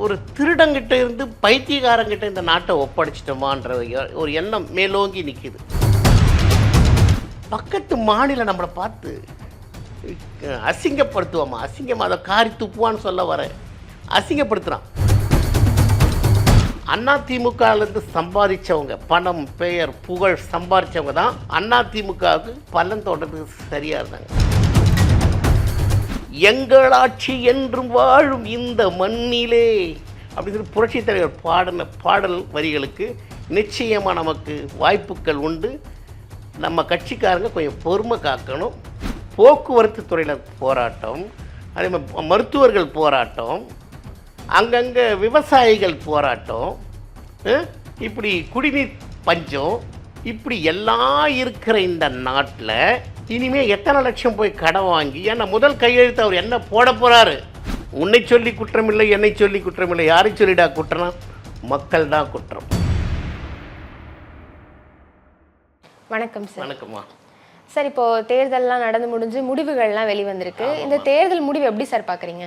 ஒரு திருடங்கிட்ட இருந்து பைத்தியக்காரங்கிட்ட இந்த நாட்டை ஒப்படைச்சிட்டோமான்ற ஒரு எண்ணம் மேலோங்கி நிற்கிது. பக்கத்து மாநிலம் நம்மளை பார்த்து அசிங்கப்படுத்துவோமா, அசிங்கமாக அதை காரி துப்புவான்னு சொல்ல வர அசிங்கப்படுத்துகிறான். அதிமுகலேருந்து சம்பாதிச்சவங்க, பணம் பெயர் புகழ் சம்பாதிச்சவங்க தான் அதிமுகவுக்கு பலன் தோட்டத்துக்கு சரியாக இருந்தாங்க. எங்களாட்சி என்றும் வாழும் இந்த மண்ணிலே அப்படின்னு புரட்சி தலைவர் பாடல் வரிகளுக்கு நிச்சயமாக நமக்கு வாய்ப்புகள் உண்டு. நம்ம கட்சிக்காரங்க கொஞ்சம் பொறுமை காக்கணும். போக்குவரத்து துறையில் போராட்டம், அதே மாதிரி மருத்துவர்கள் போராட்டம், அங்கங்கே விவசாயிகள் போராட்டம், இப்படி குடிநீர் பஞ்சம், இப்படி எல்லாம் இருக்கிற இந்த நாட்டில் இனிமேல் எத்தனை லட்சம் போய் கடன் வாங்கி, ஏன்னா முதல் கையெழுத்து அவர் என்ன போட போகிறாரு, உன்னை சொல்லி குற்றமில்லை, என்னை சொல்லி குற்றமில்லை, யாரை சொல்லிடா குற்றம், மக்கள் தான் குற்றம். வணக்கம் சார். வணக்கம்மா. சார், இப்போ தேர்தல்லாம் நடந்து முடிஞ்சு முடிவுகள்லாம் வெளிவந்திருக்கு. இந்த தேர்தல் முடிவு எப்படி சார் பார்க்குறீங்க?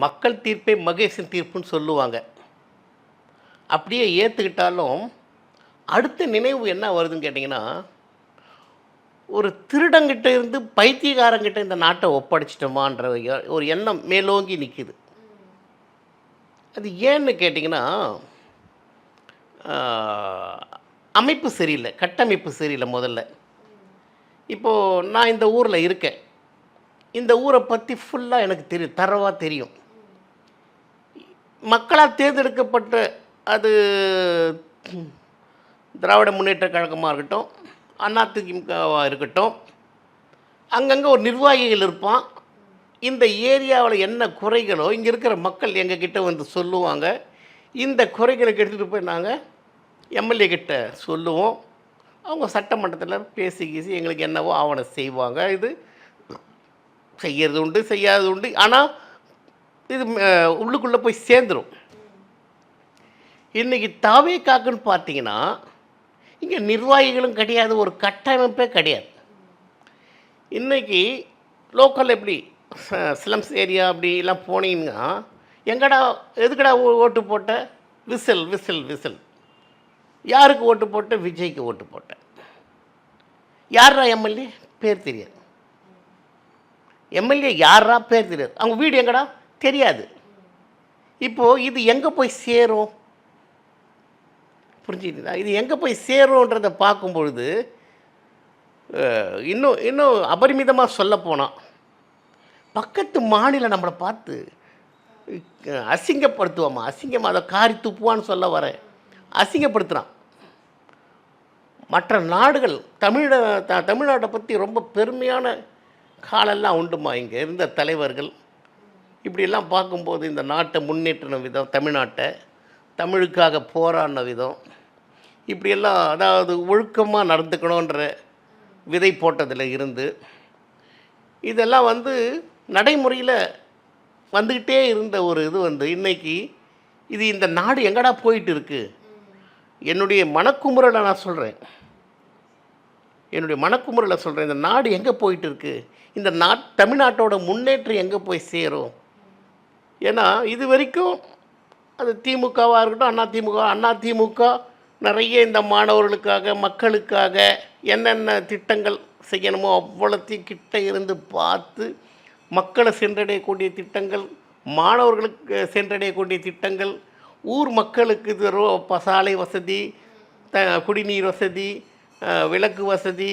மக்கள் தீர்ப்பை மகேசன் தீர்ப்புன்னு சொல்லுவாங்க. அப்படியே ஏற்றுக்கிட்டாலும் அடுத்த நினைவு என்ன வருதுன்னு கேட்டிங்கன்னா, ஒரு திருடங்கிட்ட இருந்து பைத்தியக்காரங்கிட்ட இந்த நாட்டை ஒப்படைச்சிட்டோமான்ற ஒரு எண்ணம் மேலோங்கி நிற்கிது. அது ஏன்னு கேட்டிங்கன்னா, அமைப்பு சரியில்லை, கட்டமைப்பு சரியில்லை. முதல்ல இப்போது நான் இந்த ஊரில் இருக்கேன், இந்த ஊரை பற்றி ஃபுல்லாக எனக்கு தெரியும், தரவாக தெரியும். மக்களால் தேர்ந்தெடுக்கப்பட்ட அது திராவிட முன்னேற்ற கழகமாக இருக்கட்டும், அதிமுகவாக இருக்கட்டும், அங்கங்கே ஒரு நிர்வாகிகள் இருப்பான். இந்த ஏரியாவில் என்ன குறைகளோ இங்கே இருக்கிற மக்கள் எங்ககிட்ட வந்து சொல்லுவாங்க. இந்த குறைகளுக்கு எடுத்துகிட்டு போய் நாங்கள் எம்எல்ஏ கிட்ட சொல்லுவோம். அவங்க சட்டமன்றத்தில் பேசி எங்களுக்கு என்னவோ ஆவணம் செய்வாங்க. இது செய்கிறது உண்டு, செய்யாதது உண்டு. ஆனால் இது உள்ளுக்குள்ளே போய் சேர்ந்துடும். இன்றைக்கி தாவே காக்குன்னு பார்த்தீங்கன்னா, இங்கே நிர்வாகிகளும் கிடையாது, ஒரு கட்டமைப்பே கிடையாது. இன்றைக்கி லோக்கல் எப்படி ஸ்லம்ஸ் ஏரியா அப்படிலாம் போனீங்கன்னா, எங்கடா எதுக்கடா ஓட்டு போட்ட, விசில் விசில் விசில். யாருக்கு ஓட்டு போட்ட? விஜய்க்கு ஓட்டு போட்டேன். யாரா எம்எல்ஏ? பேர் தெரியாது. எம்எல்ஏ யாரா? பேர் தெரியாது. அவங்க வீடு எங்கடா? தெரியாது. இப்போது இது எங்கே போய் சேரும்? புரிஞ்சுக்கிட்டா? இது எங்கே போய் சேரும்ன்றதை பார்க்கும்பொழுது இன்னும் அபரிமிதமாக சொல்ல போனால், பக்கத்து மாநிலம் நம்மளை பார்த்து அசிங்கப்படுத்துவோமா, அசிங்கமாக அதை காரி துப்புவான்னு சொல்ல வர அசிங்கப்படுத்துகிறான். மற்ற நாடுகள் தமிழ்நாட்டை பற்றி ரொம்ப பெருமையான காலெல்லாம் உண்டுமா. இங்கே இருந்த தலைவர்கள் இப்படியெல்லாம் பார்க்கும்போது இந்த நாட்டை முன்னேற்றின விதம், தமிழ்நாட்டை தமிழுக்காக போராடின விதம், இப்படியெல்லாம் அதாவது ஒழுக்கமாக நடந்துக்கணுன்ற விதை போட்டதில் இருந்து இதெல்லாம் நடைமுறையில் வந்துக்கிட்டே இருந்த ஒரு இது இன்றைக்கி இது இந்த நாடு எங்கடா போயிட்டு இருக்குது. என்னுடைய மனக்குமுறலை நான் சொல்கிறேன், இந்த நாடு எங்கே போயிட்டு இருக்குது, இந்த தமிழ்நாட்டோட முன்னேற்றம் எங்கே போய் சேரும். ஏன்னா இது வரைக்கும் அது திமுகவாக இருக்கட்டும், அதிமுக நிறைய இந்த மாணவர்களுக்காக மக்களுக்காக என்னென்ன திட்டங்கள் செய்யணுமோ அவ்வளோத்தையும் கிட்ட இருந்து பார்த்து மக்களை சென்றடையக்கூடிய திட்டங்கள், மாணவர்களுக்கு சென்றடையக்கூடிய திட்டங்கள், ஊர் மக்களுக்கு சாலை வசதி, குடிநீர் வசதி, விளக்கு வசதி,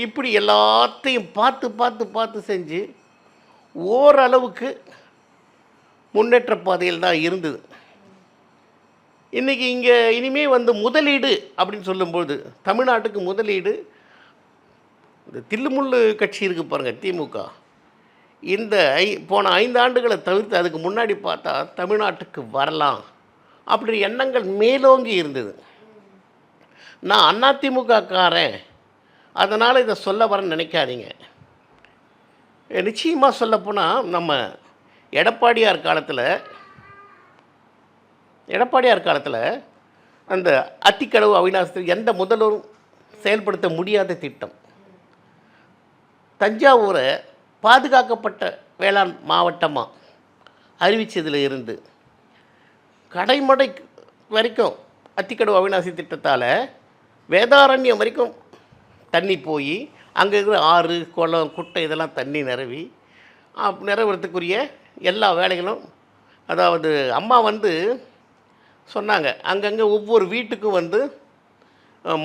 இப்படி எல்லாத்தையும் பார்த்து பார்த்து பார்த்து செஞ்சு ஓரளவுக்கு முன்னேற்ற பாதையில் தான் இருந்தது. இன்றைக்கி இங்கே இனிமேல் முதலீடு அப்படின்னு சொல்லும்போது தமிழ்நாட்டுக்கு முதலீடு, இந்த தில்லுமுள்ளு கட்சி இருக்குது பாருங்கள் திமுக, இந்த போன 5 ஆண்டுகளை தவிர்த்து அதுக்கு முன்னாடி பார்த்தா தமிழ்நாட்டுக்கு வரலாம் அப்படி எண்ணங்கள் மேலோங்கி இருந்தது. நான் அதிமுகக்காரன் அதனால் இதை சொல்ல வரேன்னு நினைக்காதீங்க. நிச்சயமாக சொல்லப்போனால் நம்ம எடப்பாடியார் காலத்தில் அந்த அத்திக்கடவு அவிநாசி எந்த முதல்வரும் செயல்படுத்த முடியாத திட்டம். தஞ்சாவூரை பாதுகாக்கப்பட்ட வேளாண் மாவட்டமாக அறிவித்ததில் இருந்து கடைமடை வரைக்கும் அத்திக்கடவு அவிநாசி திட்டத்தால் வேதாரண்யம் வரைக்கும் தண்ணி போய் அங்கே இருக்கிற ஆறு குளம் குட்டை இதெல்லாம் தண்ணி நிரவி நிறவுறதுக்குரிய எல்லா வேலைகளும், அதாவது அம்மா வந்து சொன்னாங்க அங்கங்கே ஒவ்வொரு வீட்டுக்கும் வந்து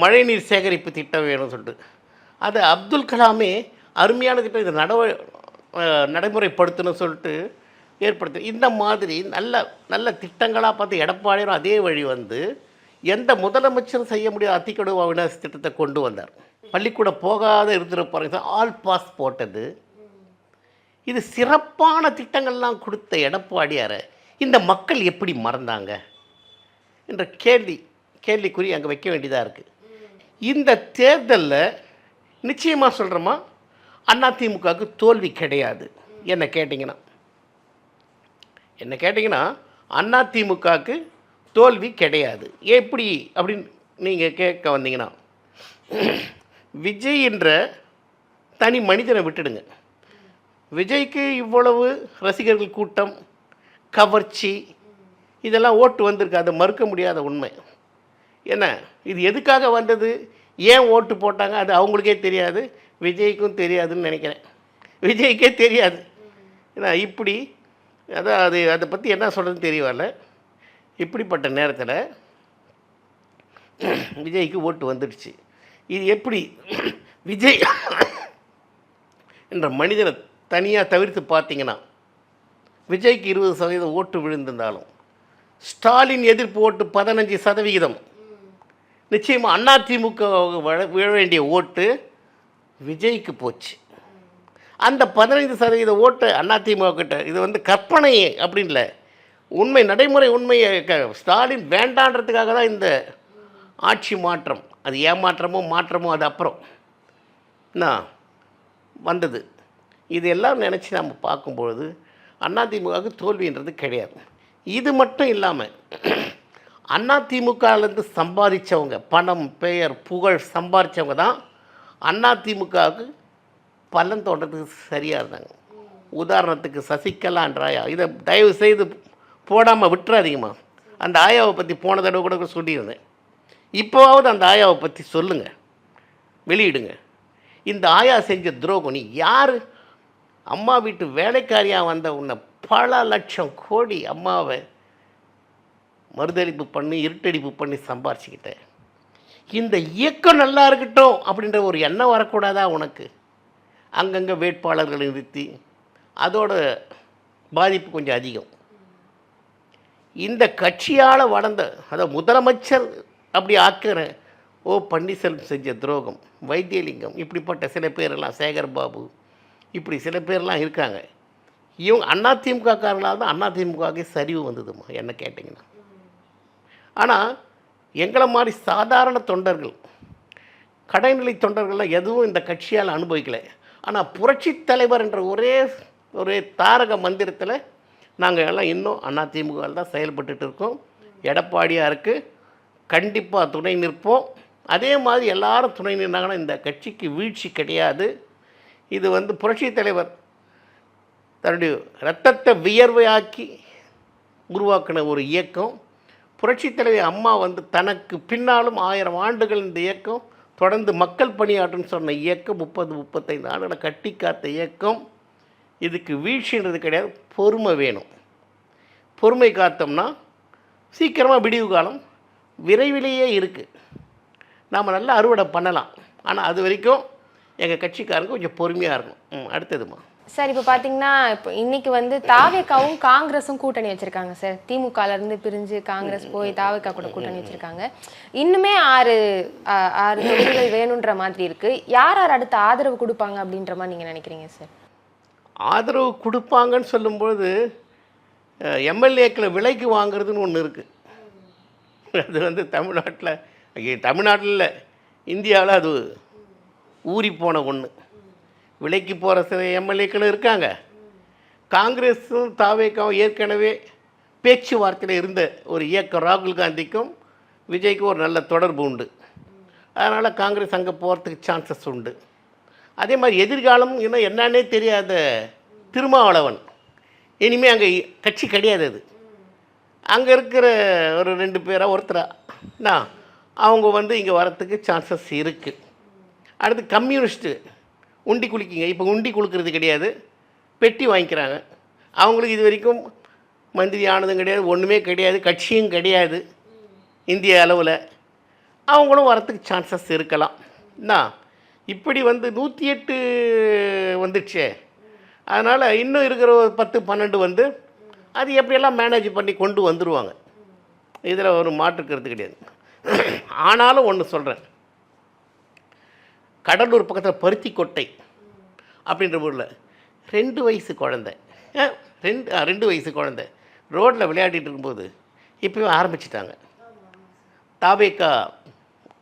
மழைநீர் சேகரிப்பு திட்டம் வேணும்னு சொல்லிட்டு. அது அப்துல் கலாமே அருமையான திட்டம், இதை நடைமுறைப்படுத்தணும்னு சொல்லிட்டு ஏற்படுத்து. இந்த மாதிரி நல்ல நல்ல திட்டங்களாக பார்த்து எடப்பாடியாரும் அதே வழி வந்து எந்த முதலமைச்சரும் செய்ய முடியாத அத்திக்கடவு அவிநாசி திட்டத்தை கொண்டு வந்தார். பள்ளிக்கூடம் போகாத இருந்திருப்பாருங்க, ஆல் பாஸ் போட்டது. இது சிறப்பான திட்டங்கள்லாம் கொடுத்த எடப்பாடியாரை இந்த மக்கள் எப்படி மறந்தாங்க என்ற கேள்விக்குறி அங்கே வைக்க வேண்டியதாக இருக்குது. இந்த தேர்தலில் நிச்சயமாக சொல்கிறோமா, அதிமுகவுக்கு தோல்வி கிடையாது. என்ன கேட்டிங்கன்னா அதிமுகவுக்கு தோல்வி கிடையாது. எப்படி அப்படின்னு நீங்கள் கேட்க வந்தீங்கன்னா, விஜய் என்ற தனி மனிதனை விட்டுடுங்க. விஜய்க்கு இவ்வளவு ரசிகர்கள் கூட்டம், கவர்ச்சி, இதெல்லாம் ஓட்டு வந்திருக்கு, அதை மறுக்க முடியாத உண்மை. என்ன இது எதுக்காக வந்தது, ஏன் ஓட்டு போட்டாங்க, அது அவங்களுக்கே தெரியாது, விஜய்க்கும் தெரியாதுன்னு நினைக்கிறேன். விஜய்க்கே தெரியாது. ஏன்னா இப்படி அதை பற்றி என்ன சொல்கிறதுன்னு தெரிய வரல. இப்படிப்பட்ட நேரத்தில் விஜய்க்கு ஓட்டு வந்துடுச்சு. இது எப்படி விஜய் என்ற மனிதனை தனியாக தவிர்த்து பார்த்தீங்கன்னா, விஜய்க்கு 20% ஓட்டு விழுந்திருந்தாலும் ஸ்டாலின் எதிர்ப்பு ஓட்டு 15%. நிச்சயமாக அதிமுக விழ வேண்டிய ஓட்டு விஜய்க்கு போச்சு. அந்த 15% ஓட்டு அதிமுக கிட்ட, இது வந்து கற்பனை அப்படின்னு இல்லை, உண்மை, நடைமுறை உண்மையை. ஸ்டாலின் வேண்டான்றதுக்காக தான் இந்த ஆட்சி மாற்றம். அது மாற்றமோ அது அப்புறம் என்ன வந்தது. இதெல்லாம் நினச்சி நம்ம பார்க்கும்பொழுது அதிமுகவுக்கு தோல்வின்றது கிடையாது. இது மட்டும் இல்லாமல் அதிமுகலேருந்து சம்பாதிச்சவங்க, பணம், பெயர், புகழ் சம்பாதிச்சவங்க தான் அதிமுகவுக்கு பலன் தோன்றதுக்கு சரியாக இருந்தாங்க. உதாரணத்துக்கு சசிகலான்ற ஆயா, இதை தயவு செய்து போடாமல் விட்டுறாதீங்கம்மா. அந்த ஆயாவை பற்றி போன தடவை கூட சொல்லியிருந்தேன். இப்போவாவது அந்த ஆயாவை பற்றி சொல்லுங்கள், வெளியிடுங்க. இந்த ஆயா செஞ்ச துரோகம், நீ யார்? அம்மா வீட்டு வேலைக்காரியாக வந்த உன்னை பல லட்சம் கோடி அம்மாவை மறுதளிப்பு பண்ணி, இருட்டடிப்பு பண்ணி சம்பாரிச்சுக்கிட்ட. இந்த இயக்கம் நல்லா இருக்கட்டும் அப்படின்ற ஒரு எண்ணம் வரக்கூடாதா உனக்கு? அங்கங்கே வேட்பாளர்களை நிறுத்தி அதோட பாதிப்பு கொஞ்சம் அதிகம். இந்த கட்சியால் வளர்ந்த, அதாவது முதலமைச்சர் அப்படி ஆக்கிற பன்னீர்செல்வம் செஞ்ச துரோகம், வைத்தியலிங்கம், இப்படிப்பட்ட சில பேரெல்லாம், சேகர்பாபு, இப்படி சில பேர்லாம் இருக்காங்க. இவங்க அதிமுகக்காரங்களால் தான் அதிமுகவுக்கு சரிவு வந்ததுமா என்ன கேட்டிங்கன்னா. ஆனால் எங்களை மாதிரி சாதாரண தொண்டர்கள், கடைநிலை தொண்டர்கள்லாம் எதுவும் இந்த கட்சியால் அனுபவிக்கலை. ஆனால் புரட்சி தலைவர் என்ற ஒரே தாரக மந்திரத்தில் நாங்கள் எல்லாம் இன்னும் அதிமுகவில் தான் செயல்பட்டுட்டு இருக்கோம். எடப்பாடியாருக்கு கண்டிப்பாக துணை நிற்போம். அதே மாதிரி எல்லாரும் துணை நின்னாங்கன்னா இந்த கட்சிக்கு வீழ்ச்சி கிடையாது. இது வந்து புரட்சி தலைவர் தன்னுடைய இரத்தத்தை வியர்வையாக்கி உருவாக்கின ஒரு இயக்கம். புரட்சி தலைவர் அம்மா வந்து தனக்கு பின்னாலும் 1000 ஆண்டுகள் இந்த இயக்கம் தொடர்ந்து மக்கள் பணியாற்றுன்னு சொன்ன இயக்கம், 30-35 ஆண்டுகளை கட்டி காத்த இயக்கம். இதுக்கு வீழ்ச்சின்றது கிடையாது, பொறுமை வேணும். பொறுமை காத்தோம்னா சீக்கிரமாக விடிவு காலம் விரைவிலேயே இருக்குது, நாம் நல்லா அறுவடை பண்ணலாம். ஆனால் அது வரைக்கும் எங்கள் கட்சிக்காரங்க கொஞ்சம் பொறுமையாக இருக்கும். அடுத்ததுமா சார், இப்போ பார்த்தீங்கன்னா இப்போ இன்னைக்கு வந்து தாவேக்காவும் காங்கிரஸும் கூட்டணி வச்சிருக்காங்க சார். திமுகலேருந்து பிரிஞ்சு காங்கிரஸ் போய் தாவேக்கா கூட கூட்டணி வச்சிருக்காங்க. இன்னுமே 6 தொகுதிகள் வேணுன்ற மாதிரி இருக்கு. யார் அடுத்த ஆதரவு கொடுப்பாங்க அப்படின்ற மாதிரி நீங்கள் நினைக்கிறீங்க சார்? ஆதரவு கொடுப்பாங்கன்னு சொல்லும்போது எம்எல்ஏக்களை விலைக்கு வாங்குறதுன்னு ஒன்று இருக்குது. அது வந்து தமிழ்நாட்டில் இல்லை, இந்தியாவில் அது ஊறி போன ஒன்று. விலைக்கு போகிற சில எம்எல்ஏக்களும் இருக்காங்க. காங்கிரஸும் தாவேக்காவும் ஏற்கனவே பேச்சுவார்த்தையில் இருந்த ஒரு இயக்கம். ராகுல் காந்திக்கும் விஜய்க்கும் ஒரு நல்ல தொடர்பு உண்டு. அதனால் காங்கிரஸ் அங்கே போகிறதுக்கு சான்சஸ் உண்டு. அதே மாதிரி எதிர்காலம் இன்னும் என்னன்னே தெரியாத திருமாவளவன், இனிமேல் அங்கே கட்சி கிடையாது. அது அங்கே இருக்கிற ஒரு 2 பேரா ஒருத்தரா நான் அவங்க வந்து இங்கே வரத்துக்கு சான்சஸ் இருக்குது. அடுத்து கம்யூனிஸ்ட்டு உண்டி குளிக்கிங்க. இப்போ உண்டி குலுக்கிறது கிடையாது, பெட்டி வாங்கிக்கிறாங்க. அவங்களுக்கு இது வரைக்கும் மந்திரி ஆனதும் கிடையாது, ஒன்றுமே கிடையாது, கட்சியும் கிடையாது இந்திய அளவில். அவங்களும் வரத்துக்கு சான்சஸ் இருக்கலாம். என்ன இப்படி வந்து 108 வந்துடுச்சே, அதனால் இன்னும் இருக்கிற ஒரு 10-12 வந்து அது எப்படியெல்லாம் மேனேஜ் பண்ணி கொண்டு வந்துடுவாங்க. இதில் ஒரு மாற்றுக்கிறது கிடையாது. ஆனாலும் ஒன்று சொல்கிறேன், கடலூர் பக்கத்தில் பருத்திக்கொட்டை அப்படின்ற ஊரில் 2 வயசு குழந்தை 2 வயசு குழந்தை ரோட்டில் விளையாடிட்டு இருக்கும்போது இப்போவே ஆரம்பிச்சிட்டாங்க. தாவேகா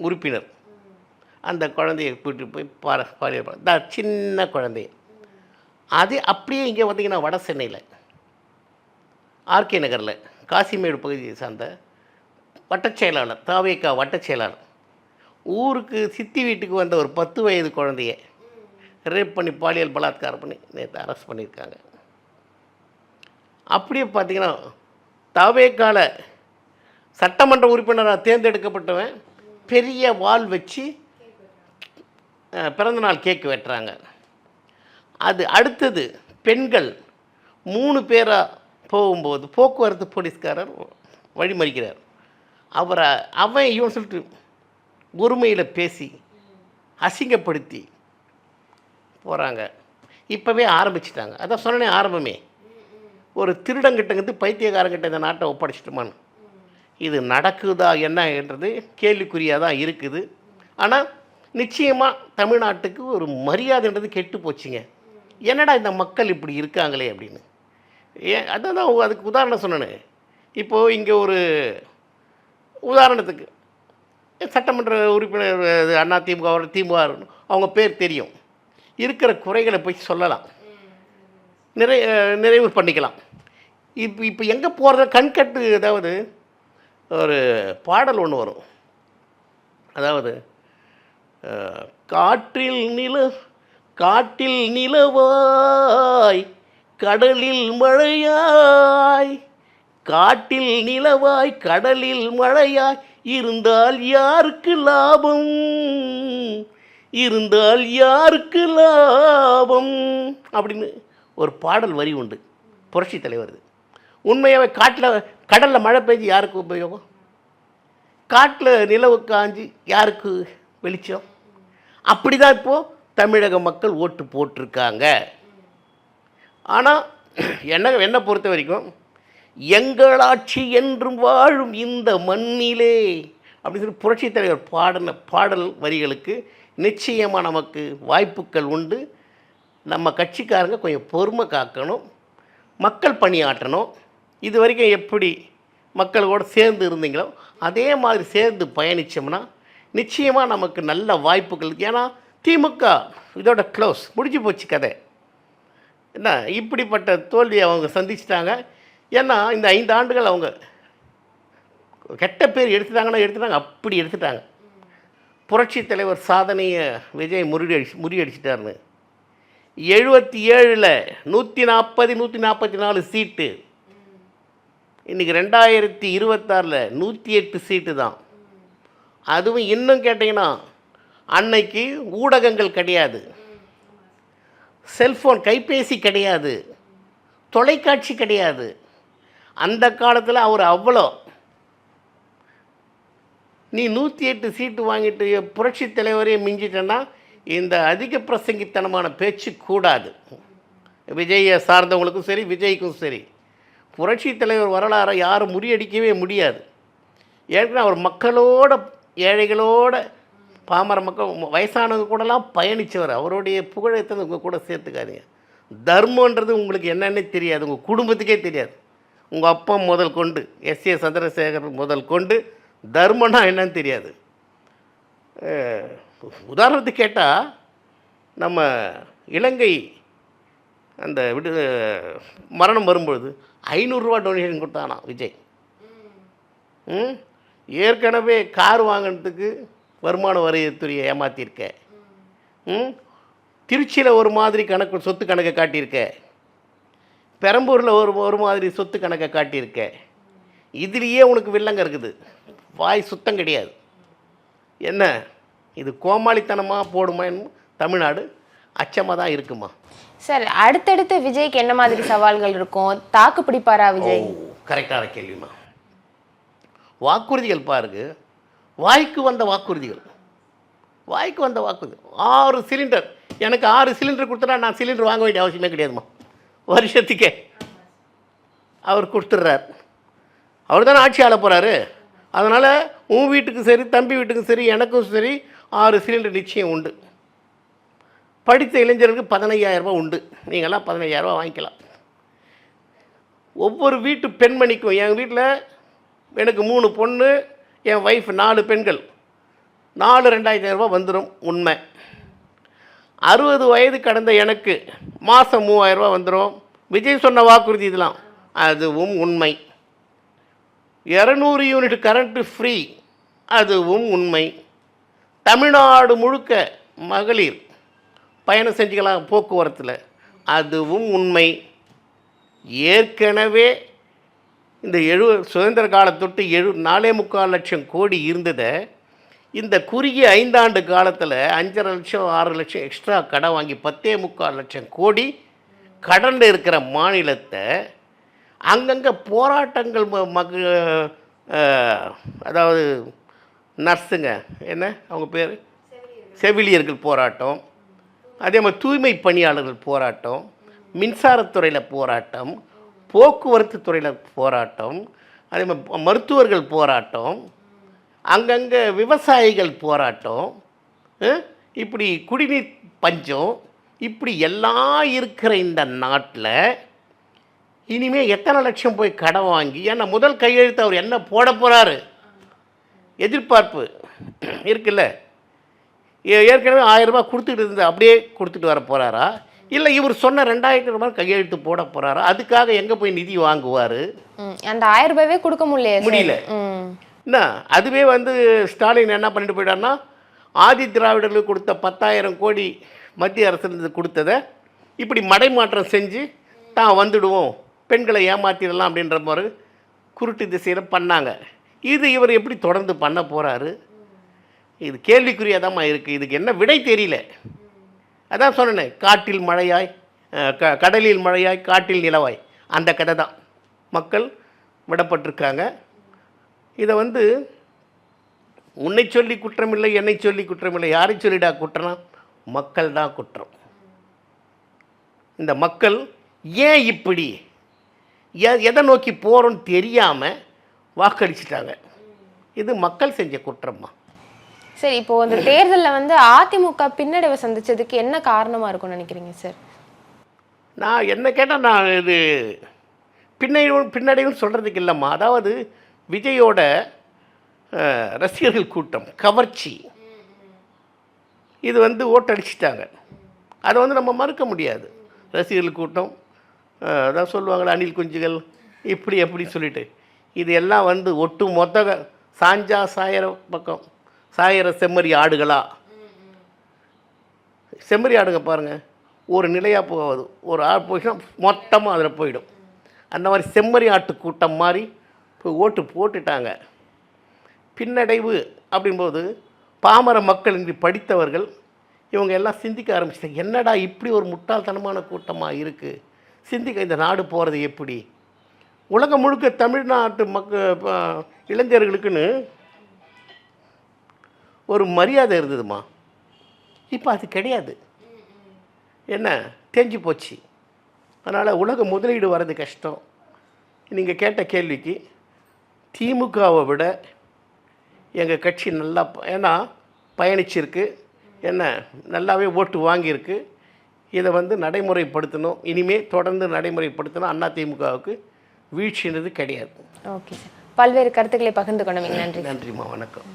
உறுப்பினர் அந்த குழந்தைய கூட்டிட்டு போய் பாலியல் சின்ன குழந்தைய அது அப்படியே இங்கே வந்தீங்கன்னா வட சென்னையில் ஆர்கே நகரில் காசிமேடு பகுதியை சார்ந்த வட்டச் செயலாளர், தாவேகா வட்டச் செயலாளர், ஊருக்கு சித்தி வீட்டுக்கு வந்த ஒரு 10 வயது குழந்தைய ரேப் பண்ணி பாலியல் பலாத்காரம் பண்ணி நேற்று அரெஸ்ட் பண்ணியிருக்காங்க. அப்படியே பார்த்தீங்கன்னா தாவேகால சட்டமன்ற உறுப்பினராக தேர்ந்தெடுக்கப்பட்டவன் பெரிய வால் வச்சு பிறந்தநாள் கேக்கு வெட்டுறாங்க. அது அடுத்தது பெண்கள் 3 பேராக போகும்போது போக்குவரத்து போலீஸ்காரர் வழிமறிக்கிறார். அவன் இவன் சொல்லிட்டு ஒருமையில் பேசி அசிங்கப்படுத்தி போகிறாங்க. இப்போவே ஆரம்பிச்சிட்டாங்க. அதான் சொன்னேன் ஆரம்பமே, ஒரு திருடங்கிட்டங்கிறது பைத்தியக்காரங்கிட்ட இந்த நாட்டை ஒப்படைச்சிட்டுமான்னு. இது நடக்குதா என்னன்றது கேள்விக்குறியாக தான் இருக்குது. ஆனால் நிச்சயமாக தமிழ்நாட்டுக்கு ஒரு மரியாதைன்றது கெட்டு போச்சுங்க. என்னடா இந்த மக்கள் இப்படி இருக்காங்களே அப்படின்னு. அதான் அதுக்கு உதாரணம் சொன்னேன். இப்போது இங்கே ஒரு உதாரணத்துக்கு சட்டமன்ற உறுப்பினர் அதிமுக திமுக அவங்க பேர் தெரியும், இருக்கிற குறைகளை போய் சொல்லலாம், நிறைவு பண்ணிக்கலாம். இப்போ எங்கே போகிறத கண்கட்டு, அதாவது ஒரு பாடல் ஒன்று வரும், அதாவது காட்டில் நிலவாய் கடலில் மழையாய், காட்டில் நிலவாய் கடலில் மழையாய், இருந்தால் யாருக்கு லாபம், இருந்தால் யாருக்கு லாபம் அப்படின்னு ஒரு பாடல் வரி உண்டு, புரட்சி தலைவர். உண்மையாகவே கடலில் மழை பெய்ஞ்சு யாருக்கு உபயோகம், காட்டில் நிலவு காஞ்சி யாருக்கு வெளிச்சம். அப்படி தான் இப்போது தமிழக மக்கள் ஓட்டு போட்டிருக்காங்க. ஆனால் என்னை பொறுத்த வரைக்கும் எங்களாட்சி என்றும் வாழும் இந்த மண்ணிலே அப்படின்னு சொல்லி புரட்சி தலைவர் பாடல் வரிகளுக்கு நிச்சயமாக நமக்கு வாய்ப்புகள் உண்டு. நம்ம கட்சிக்காரங்க கொஞ்சம் பொறுமை காக்கணும், மக்கள் பணியாற்றணும். இது வரைக்கும் எப்படி மக்களோடு சேர்ந்து இருந்தீங்களோ அதே மாதிரி சேர்ந்து பயணித்தோம்னா நிச்சயமாக நமக்கு நல்ல வாய்ப்புகள். ஏன்னா திமுக இதோட க்ளோஸ், முடிஞ்சு போச்சு கதை. என்ன இப்படிப்பட்ட தோல்வியை அவங்க சந்திச்சிட்டாங்க. ஏன்னா இந்த 5 ஆண்டுகள் அவங்க கெட்ட பேர் எடுத்துட்டாங்க, அப்படி எடுத்துட்டாங்க. புரட்சி தலைவர் சாதனையை விஜய் முறியடிச்சிட்டாருன்னு 77ல் 140 144 சீட்டு, இன்றைக்கி 2026ல் 108 சீட்டு தான். அதுவும் இன்னும் கேட்டிங்கன்னா அன்னைக்கு ஊடகங்கள் கிடையாது, செல்ஃபோன் கைபேசி கிடையாது, தொலைக்காட்சி கிடையாது. அந்த காலத்தில் அவர் அவ்வளோ, நீ 108 சீட்டு வாங்கிட்டு புரட்சி தலைவரே மிஞ்சிட்டேன்னா இந்த அதிக பிரசங்கித்தனமான பேச்சு கூடாது. விஜயை சார்ந்தவங்களுக்கும் சரி விஜய்க்கும் சரி புரட்சி தலைவர் வரலாறை யாரும் முறியடிக்கவே முடியாது. ஏற்கனவே அவர் மக்களோட, ஏழைகளோட, பாமர மக்கள், வயசானவங்க கூடலாம் பயணித்தவர். அவருடைய புகழத்தை உங்கள் கூட சேர்த்துக்காதீங்க. தர்மன்றது உங்களுக்கு என்னன்னே தெரியாது, உங்கள் குடும்பத்துக்கே தெரியாது. உங்கள் அப்பா முதல் கொண்டு எஸ்.ஏ. சந்திரசேகர் முதல் கொண்டு தர்மன்னா என்னன்னு தெரியாது. உதாரணத்துக்கு கேட்டால் நம்ம இலங்கை அந்த மரணம் வரும்பொழுது 500 ரூபா டொனேஷன் கொடுத்தானா விஜய். ஏற்கனவே கார் வாங்கினதுக்கு வருமான வரித்துறையை ஏமாற்றிருக்க, திருச்சியில் ஒரு மாதிரி சொத்து கணக்கை காட்டியிருக்க, பெரம்பூரில் ஒரு மாதிரி சொத்து கணக்கை காட்டியிருக்க. இதுலேயே உனக்கு வில்லங்க இருக்குது, வாய் சுத்தம் கிடையாது. என்ன இது கோமாளித்தனமாக போடுமா தமிழ்நாடு? அச்சமாக தான் இருக்குமா சார்? அடுத்தடுத்து விஜய்க்கு என்ன மாதிரி சவால்கள் இருக்கும்? தாக்கு பிடிப்பாரா விஜய்? கரெக்டான கேள்விமா. வாக்குறுதிகள் பாருங்க, வாய்க்கு வந்த வாக்குறுதிகள், 6 சிலிண்டர். எனக்கு 6 சிலிண்டர் கொடுத்தா நான் சிலிண்டர் வாங்க வேண்டிய அவசியமே கிடையாதுமா. வருஷத்துக்கே அவர் கொடுத்துட்றார். அவர் தானே ஆட்சி ஆள போகிறாரு. அதனால் உன் வீட்டுக்கும் சரி, தம்பி வீட்டுக்கும் சரி, எனக்கும் சரி 6 சிலிண்டர் நிச்சயம் உண்டு. படித்த இளைஞர்களுக்கு 15,000 ரூபாய் உண்டு. நீங்கள்லாம் 15,000 ரூபாய் வாங்கிக்கலாம். ஒவ்வொரு வீட்டு பெண்மணிக்கும், என் வீட்டில் எனக்கு 3 பொண்ணு, என் ஒய்ஃப் 4 பெண்கள், 2,500 ரூபாய் வந்துடும். உண்மை. 60 வயது கடந்த எனக்கு மாதம் 3,000 ரூபாய் வந்துடும். விஜய் சொன்ன வாக்குறுதி இதெல்லாம், அதுவும் உண்மை. 200 யூனிட் கரண்ட்டு ஃப்ரீ, அதுவும் உண்மை. தமிழ்நாடு முழுக்க மகளிர் பயணம் செஞ்சுக்கலாம் போக்குவரத்தில், அதுவும் உண்மை. ஏற்கனவே இந்த சுதந்திர காலத்தொட்டு 4.25 லட்சம் கோடி இருந்ததை இந்த குறுகிய 5 ஆண்டு காலத்தில் 5.5 லட்சம் 6 லட்சம் எக்ஸ்ட்ரா கடன் வாங்கி 10.25 லட்சம் கோடி கடனில் இருக்கிற மாநிலத்தை அங்கங்கே போராட்டங்கள் அதாவது நர்ஸுங்க, என்ன அவங்க பேர், செவிலியர்கள் போராட்டம், அதே மாதிரி தூய்மை பணியாளர்கள் போராட்டம், மின்சாரத்துறையில் போராட்டம், போக்குவரத்து துறையில் போராட்டம், அதே மாதிரி மருத்துவர்கள் போராட்டம், அங்கங்கே விவசாயிகள் போராட்டம், இப்படி குடிநீர் பஞ்சம், இப்படி எல்லாம் இருக்கிற இந்த நாட்டில் இனிமேல் எத்தனை லட்சம் போய் கடன் வாங்கி, ஏன்னா முதல் கையெழுத்து அவர் என்ன போட போகிறாரு எதிர்பார்ப்பு இருக்குல்ல. ஏற்கனவே 1000 ரூபாய் கொடுத்துட்டு இருந்து அப்படியே கொடுத்துட்டு வர போகிறாரா, இல்லை இவர் சொன்ன 2,000 ரூபாய் கையெழுத்து போட போகிறாரா? அதுக்காக எங்கே போய் நிதி வாங்குவார்? அந்த 1000 ரூபாவே கொடுக்க முடியல. என்ன அதுவே ஸ்டாலின் என்ன பண்ணிட்டு போயிட்டார்னா, ஆதி திராவிடர்களுக்கு கொடுத்த 10,000 கோடி மத்திய அரசு கொடுத்ததை இப்படி மடைமாற்றம் செஞ்சு தான் வந்துடுவோம், பெண்களை ஏமாற்றிடலாம் அப்படின்ற மாதிரி குருட்டு திசையில் பண்ணாங்க. இது இவர் எப்படி தொடர்ந்து பண்ண போகிறாரு? இது கேள்விக்குறியாதாம்மா இருக்குது. இதுக்கு என்ன விடை தெரியல. அதான் சொன்னேன், காட்டில் மழையாய் கடலில் மழையாய் காட்டில் நிலவாய், அந்த கதை தான். மக்கள் விடப்பட்டிருக்காங்க. இதை உன்னை சொல்லி குற்றமில்லை, என்னை சொல்லி குற்றமில்லை, யாரை சொல்லிடா குற்றம்? மக்கள் தான் குற்றம். இந்த மக்கள் ஏன் இப்படி எதை நோக்கி போகிறோன்னு தெரியாமல் வாக்களிச்சிட்டாங்க. இது மக்கள் செஞ்ச குற்றமா? சரி, இப்போ அந்த தேர்தலில் அதிமுக பின்னடைவை சந்திச்சதுக்கு என்ன காரணமாக இருக்கும்னு நினைக்கிறீங்க சார்? நான் என்ன கேட்டால், நான் இது பின்னடைவுன்னு சொல்கிறதுக்கு இல்லைம்மா. அதாவது விஜயோட ரசிகர்கள் கூட்டம் கவர்ச்சி, இது ஓட்டடிச்சிட்டாங்க. அதை நம்ம மறுக்க முடியாது. ரசிகர்கள் கூட்டம், அதான் சொல்லுவாங்களே அணில் குஞ்சுகள், இப்படி எப்படி சொல்லிட்டு, இது எல்லாம் ஒட்டு மொத்த சாஞ்சா சாயிர பக்கம் சாயிர செம்மறி ஆடுகளா? செம்மறி ஆடுங்க பாருங்கள், ஒரு நிலையாக போகாது. ஒரு ஆடு போயிடுச்சுன்னா மொத்தமாக அதில் போயிடும். அந்த மாதிரி செம்மறி ஆட்டு கூட்டம் மாதிரி இப்போ ஓட்டு போட்டுட்டாங்க. பின்னடைவு அப்படின்போது பாமர மக்கள் இன்று படித்தவர்கள் இவங்க எல்லாம் சிந்திக்க ஆரம்பிச்சிட்டாங்க. என்னடா இப்படி ஒரு முட்டாள்தனமான கூட்டமாக இருக்குது, சிந்திக்க இந்த நாடு போகிறது எப்படி? உலகம் முழுக்க தமிழ்நாட்டு இளைஞர்களுக்குன்னு ஒரு மரியாதை இருந்ததுமா. இப்போ அது கிடையாது. என்ன தெரிஞ்சு போச்சு. அதனால் உலக முதலீடு வர்றது கஷ்டம். நீங்கள் கேட்ட கேள்விக்கு திமுகவை விட எங்கள் கட்சி நல்லா ஏன்னா பயணிச்சிருக்கு, என்ன நல்லாவே ஓட்டு வாங்கியிருக்கு. இதை நடைமுறைப்படுத்தணும். இனிமேல் தொடர்ந்து நடைமுறைப்படுத்தணும். அதிமுகவுக்கு வீழ்ச்சின்றது கிடையாது. ஓகே சார், பல்வேறு கருத்துக்களை பகிர்ந்து கொண்டவங்க நன்றி. நன்றிம்மா, வணக்கம்.